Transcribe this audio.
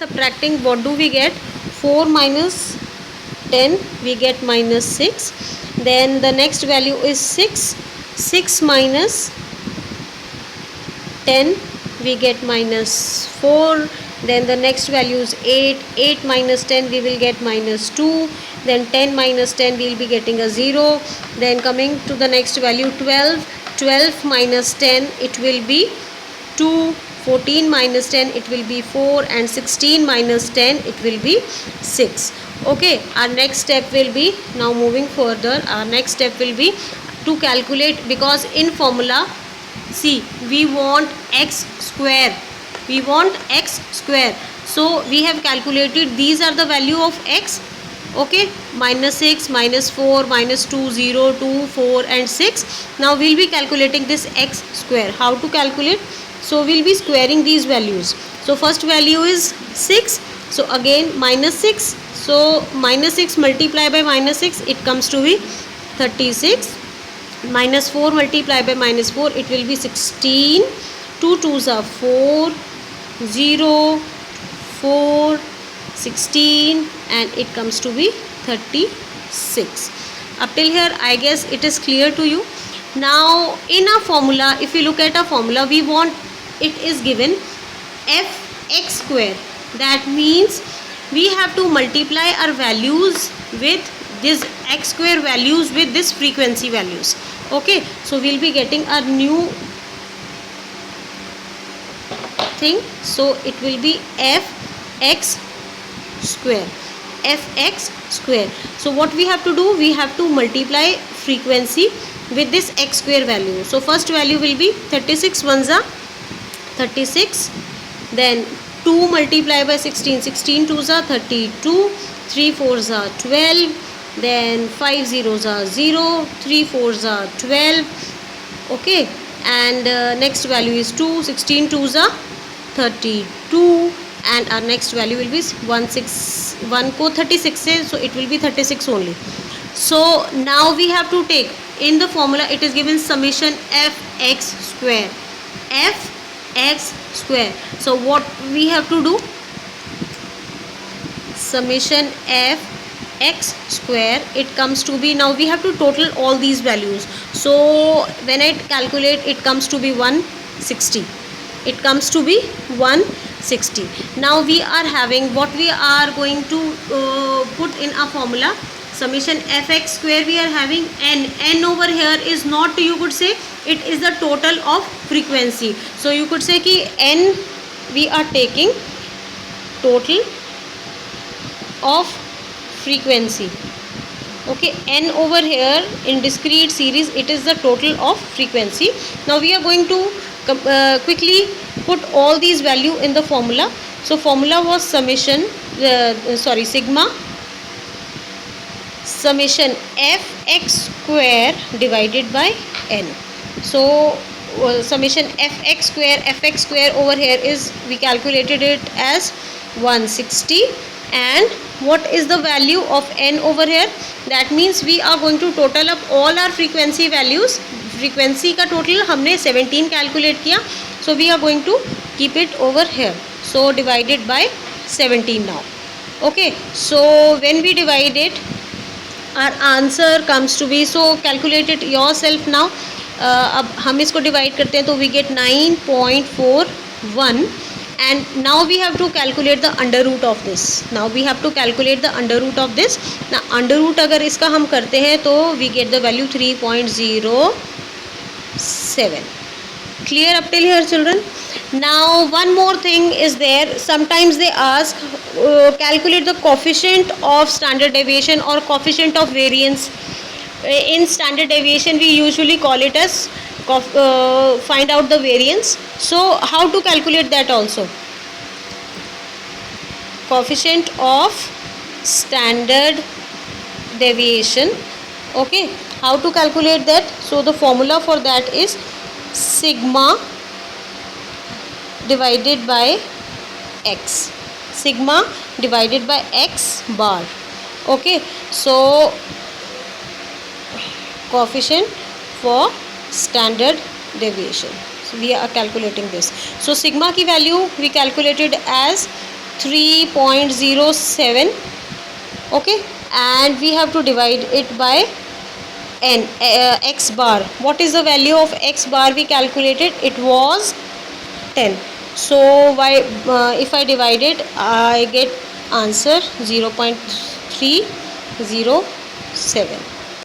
Subtracting, what do we get? 4 minus 10, we get minus 6. Then the next value is 6. 6 minus 10, we get minus 4. Then the next value is 8. 8 minus 10, we will get minus 2. Then 10 minus 10, we will be getting a 0. Then coming to the next value, 12. 12 minus 10, it will be 2. 14 minus 10, it will be 4. And 16 minus 10, it will be 6. Okay, our next step will be, now moving further, our next step will be to calculate, because in formula, see, we want x square. We want x square. So we have calculated, these are the value of x. Okay, minus 6, minus 4, minus 2, 0, 2, 4 and 6. Now we will be calculating this x square. How to calculate? So we will be squaring these values. So first value is 6. So again minus 6. So minus 6 multiplied by minus 6, it comes to be 36. Minus 4 multiplied by minus 4, it will be 16. 2 2s are 4. 0, 4, 16 and it comes to be 36. Up till here I guess it is clear to you. Now in our formula, if you look at our formula, we want, it is given fx square. That means we have to multiply our values with this x square values with this frequency values. Okay, so we will be getting a new thing. So it will be fx square. Fx square. So what we have to do? We have to multiply frequency with this x square value. So first value will be 36 ones are 36. Then 2 multiplied by 16. 16 twos are 32. 3 fours are 12. Then 5 zeros are 0. 3 fours are 12. Okay. And next value is 2. 16 twos are 32. And our next value will be 1 को 36 है, so it will be 36 only. So now we have to take, in the formula it is given summation fx square. Fx square. So what we have to do? Summation fx square, it comes to be, now we have to total all these values. So when I calculate, it comes to be 160. It comes to be 160. Now we are having, what we are going to put in a formula, summation fx square, we are having n over here is not, you could say it is the total of frequency. So you could say ki n, we are taking total of frequency. Okay, n over here in discrete series, it is the total of frequency. Now we are going to quickly put all these value in the formula. So formula was summation sigma summation fx square divided by n. So summation fx square over here is, we calculated it as 160. And what is the value of n over here? That means we are going to total up all our frequency values. Frequency का total हमने 17 calculate किया. So we are going to keep it over here. So divided by 17 now. Okay, so when we divide it, our answer comes to be, so calculate it yourself now. अब हम इसको divide करते हैं तो we get 9.41. and now we have to calculate the under root of this. Now we have to calculate the under root of this. Now under root अगर इसका हम करते हैं तो we get the value 3.07. Clear up till here, children? Now one more thing is there. Sometimes they ask calculate the coefficient of standard deviation or coefficient of variance. In standard deviation we usually call it as find out the variance. So how to calculate that also? Coefficient of standard deviation. Okay, how to calculate that? So the formula for that is sigma divided by x. Sigma divided by x bar. Okay, so coefficient for standard deviation. So we are calculating this. So sigma की value we calculated as 3.07. Okay, and we have to divide it by n, x bar. What is the value of x bar we calculated? It was 10. So why, if I divide it, I get answer 0.307.